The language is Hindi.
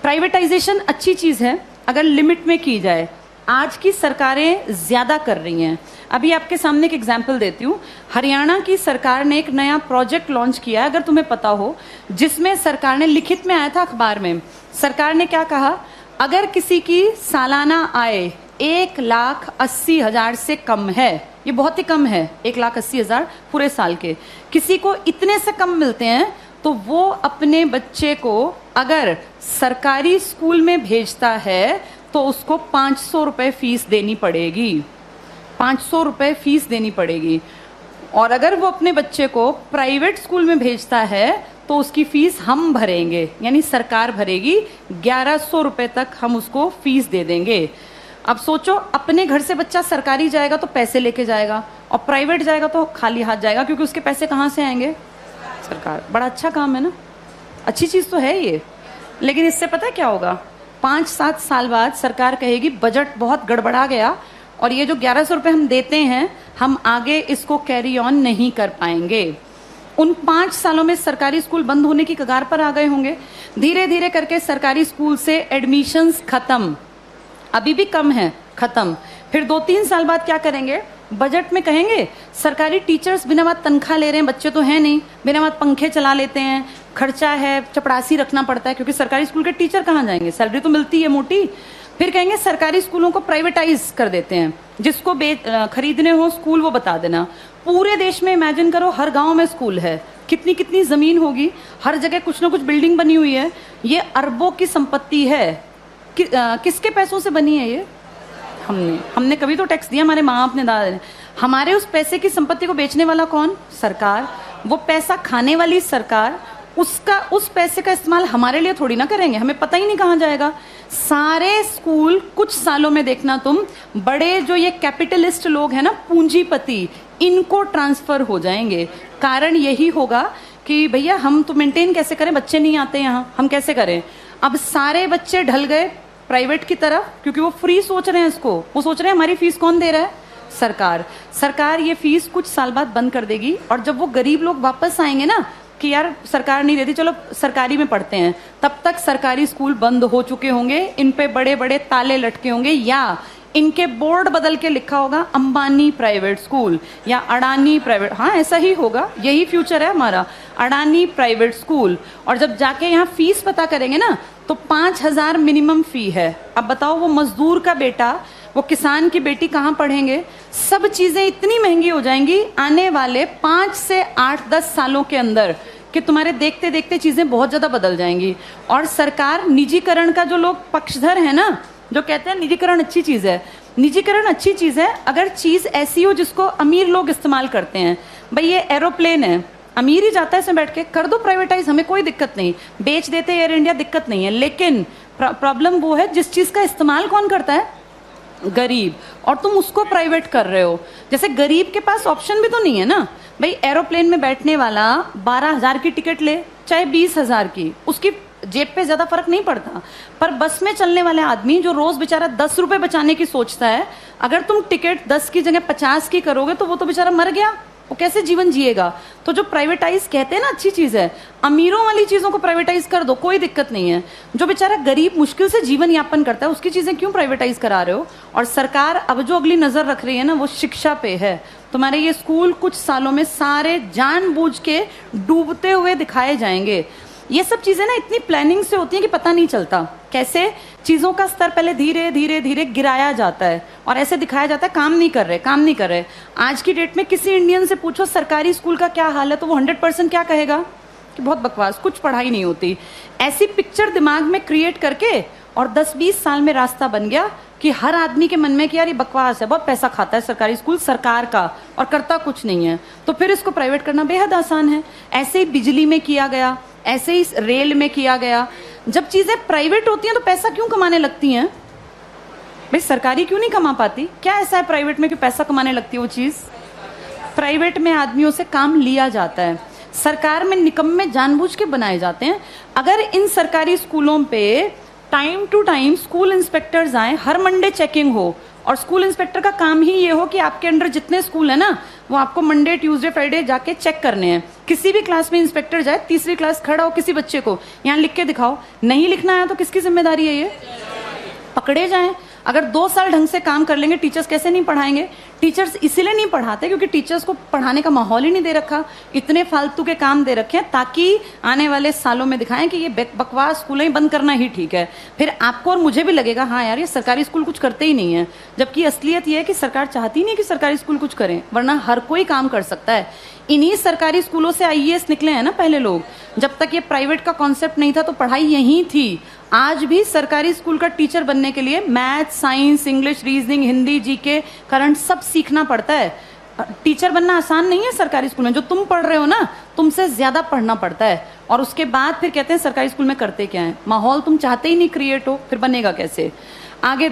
प्राइवेटाइजेशन अच्छी चीज़ है अगर लिमिट में की जाए। आज की सरकारें ज़्यादा कर रही हैं। अभी आपके सामने एक एग्जाम्पल देती हूँ। हरियाणा की सरकार ने एक नया प्रोजेक्ट लॉन्च किया है, अगर तुम्हें पता हो, जिसमें सरकार ने, लिखित में आया था अखबार में, सरकार ने क्या कहा, अगर किसी की सालाना आय 1,80,000 से कम है, ये बहुत ही कम है, 1,80,000 पूरे साल के, किसी को इतने से कम मिलते हैं तो वो अपने बच्चे को अगर सरकारी स्कूल में भेजता है तो उसको 500 रुपये फीस देनी पड़ेगी। 500 रुपये फीस देनी पड़ेगी। और अगर वो अपने बच्चे को प्राइवेट स्कूल में भेजता है तो उसकी फीस हम भरेंगे, यानी सरकार भरेगी। 1,100 रुपये तक हम उसको फीस दे देंगे। अब सोचो, अपने घर से बच्चा सरकारी जाएगा तो पैसे लेके जाएगा और प्राइवेट जाएगा तो खाली हाथ जाएगा, क्योंकि उसके पैसे कहाँ से आएंगे? सरकार। बड़ा अच्छा काम है ना, अच्छी चीज़ तो है ये। लेकिन इससे पता है क्या होगा? 5-7 साल बाद सरकार कहेगी बजट बहुत गड़बड़ा गया और ये जो 1,100 रुपये हम देते हैं, हम आगे इसको कैरी ऑन नहीं कर पाएंगे। उन 5 सालों में सरकारी स्कूल बंद होने की कगार पर आ गए होंगे। धीरे धीरे करके सरकारी स्कूल से एडमिशन्स खत्म, अभी भी कम है, खत्म। फिर 2-3 साल बाद क्या करेंगे? बजट में कहेंगे सरकारी टीचर्स बिना बात तनख्वाह ले रहे हैं, बच्चे तो हैं नहीं, बिना बात पंखे चला लेते हैं, खर्चा है, चपरासी रखना पड़ता है, क्योंकि सरकारी स्कूल के टीचर कहाँ जाएंगे, सैलरी तो मिलती है मोटी। फिर कहेंगे सरकारी स्कूलों को प्राइवेटाइज कर देते हैं, जिसको खरीदने हो स्कूल वो बता देना। पूरे देश में इमेजिन करो, हर गांव में स्कूल है, कितनी कितनी जमीन होगी, हर जगह कुछ ना कुछ बिल्डिंग बनी हुई है। ये अरबों की संपत्ति है। किसके पैसों से बनी है ये? हमने कभी तो टैक्स दिया, हमारे माँ बाप ने, दादा ने। हमारे उस पैसे की संपत्ति को बेचने वाला कौन? सरकार। वो पैसा खाने वाली सरकार। उस पैसे का इस्तेमाल हमारे लिए थोड़ी ना करेंगे, हमें पता ही नहीं कहाँ जाएगा। सारे स्कूल कुछ सालों में देखना तुम, बड़े जो ये कैपिटलिस्ट लोग हैं ना, पूंजीपति, इनको ट्रांसफर हो जाएंगे। कारण यही होगा कि भैया हम तो मेंटेन कैसे करें, बच्चे नहीं आते यहाँ, हम कैसे करें? अब सारे बच्चे ढल गए प्राइवेट की तरफ, क्योंकि वो फ्री सोच रहे हैं इसको। वो सोच रहे हैं हमारी फीस कौन दे रहा है? सरकार। सरकार ये फीस कुछ साल बाद बंद कर देगी, और जब वो गरीब लोग वापस आएंगे ना कि यार सरकार नहीं देती, चलो सरकारी में पढ़ते हैं, तब तक सरकारी स्कूल बंद हो चुके होंगे, इन पे बड़े बड़े ताले लटके होंगे, या इनके बोर्ड बदल के लिखा होगा अंबानी प्राइवेट स्कूल या अडानी प्राइवेट। हाँ, ऐसा ही होगा, यही फ्यूचर है हमारा, अडानी प्राइवेट स्कूल। और जब जाके यहाँ फीस पता करेंगे ना तो 5,000 मिनिमम फी है। अब बताओ, वो मजदूर का बेटा, वो किसान की बेटी कहाँ पढ़ेंगे? सब चीजें इतनी महंगी हो जाएंगी आने वाले 5 से 8-10 सालों के अंदर कि तुम्हारे देखते देखते चीजें बहुत ज्यादा बदल जाएंगी। और सरकार निजीकरण का, जो लोग पक्षधर है ना, जो कहते हैं निजीकरण अच्छी चीज है, निजीकरण अच्छी चीज है अगर चीज ऐसी हो जिसको अमीर लोग इस्तेमाल करते हैं। भाई ये एरोप्लेन है, अमीर ही जाता है इसमें बैठ के, कर दो प्राइवेटाइज, हमें कोई दिक्कत नहीं, बेच देते एयर इंडिया, दिक्कत नहीं है। लेकिन प्रॉब्लम वो है जिस चीज का इस्तेमाल कौन करता है? गरीब। और तुम उसको प्राइवेट कर रहे हो। जैसे गरीब के पास ऑप्शन भी तो नहीं है ना। भाई एरोप्लेन में बैठने वाला 12,000 की टिकट ले, चाहे 20,000 की, उसकी जेब पे ज्यादा फर्क नहीं पड़ता। पर बस में चलने वाले आदमी जो रोज बेचारा 10 रुपए बचाने की सोचता है, अगर तुम टिकट 10 की जगह 50 की करोगे तो वो तो बेचारा मर गया, वो कैसे जीवन जिएगा? तो जो प्राइवेटाइज कहते हैं ना अच्छी चीज है, अमीरों वाली चीजों को प्राइवेटाइज कर दो, कोई दिक्कत नहीं है। जो बेचारा गरीब मुश्किल से जीवन यापन करता है, उसकी चीजें क्यों प्राइवेटाइज करा रहे हो? और सरकार अब जो अगली नजर रख रही है ना, वो शिक्षा पे है। तुम्हारे ये स्कूल कुछ सालों में सारे जानबूझ के डूबते हुए दिखाए जाएंगे। ये सब चीजें ना इतनी प्लानिंग से होती हैं कि पता नहीं चलता कैसे चीजों का स्तर पहले धीरे धीरे धीरे गिराया जाता है और ऐसे दिखाया जाता है काम नहीं कर रहे, काम नहीं कर रहे। आज की डेट में किसी इंडियन से पूछो सरकारी स्कूल का क्या हाल है, तो वो 100% क्या कहेगा कि बहुत बकवास, कुछ पढ़ाई नहीं होती। ऐसी पिक्चर दिमाग में क्रिएट करके और 10-20 साल में रास्ता बन गया कि हर आदमी के मन में कि यार ये बकवास है, बहुत पैसा खाता है सरकारी स्कूल सरकार का और करता कुछ नहीं है, तो फिर इसको प्राइवेट करना बेहद आसान है। ऐसे ही बिजली में किया गया, ऐसे ही रेल में किया गया। जब चीजें प्राइवेट होती हैं तो पैसा क्यों कमाने लगती हैं? भाई सरकारी क्यों नहीं कमा पाती? क्या ऐसा है प्राइवेट में कि पैसा कमाने लगती है वो चीज? प्राइवेट में आदमियों से काम लिया जाता है, सरकार में निकम्मे जानबूझ के बनाए जाते हैं। अगर इन सरकारी स्कूलों पे time to time school inspectors आए, हर मंडे चेकिंग हो, और स्कूल इंस्पेक्टर का काम ही ये हो कि आपके अंडर जितने स्कूल है ना, वो आपको मंडे ट्यूसडे फ्राइडे जाके चेक करने हैं किसी भी क्लास में इंस्पेक्टर जाए, तीसरी क्लास खड़ा हो, किसी बच्चे को यहाँ लिख के दिखाओ, नहीं लिखना आया तो किसकी जिम्मेदारी है? ये पकड़े जाएं। अगर 2 साल ढंग से काम कर लेंगे, टीचर्स कैसे नहीं पढ़ाएंगे? टीचर्स इसलिए नहीं पढ़ाते क्योंकि टीचर्स को पढ़ाने का माहौल ही नहीं दे रखा, इतने फालतू के काम दे रखे हैं ताकि आने वाले सालों में दिखाएं कि ये बकवास स्कूलें ही बंद करना ही ठीक है। फिर आपको और मुझे भी लगेगा हाँ यार ये सरकारी स्कूल कुछ करते ही नहीं है, जबकि असलियत ये है कि सरकार चाहती नहीं कि सरकारी स्कूल कुछ करें, वरना हर कोई काम कर सकता है। इन्हीं सरकारी स्कूलों से आईएएस निकले हैं ना पहले लोग। जब तक ये प्राइवेट का कॉन्सेप्ट नहीं था तो पढ़ाई यहीं थी। आज भी सरकारी स्कूल का टीचर बनने के लिए math, science, English, reasoning, Hindi, GK, current सब सीखना पड़ता है। टीचर बनना आसान नहीं है सरकारी स्कूल में। जो तुम पढ़ रहे हो ना, तुमसे ज्यादा पढ़ना पड़ता है। और उसके बाद फिर कहते हैं सरकारी स्कूल में करते क्या है। माहौल तुम चाहते ही नहीं क्रिएट हो, फिर बनेगा कैसे? आगे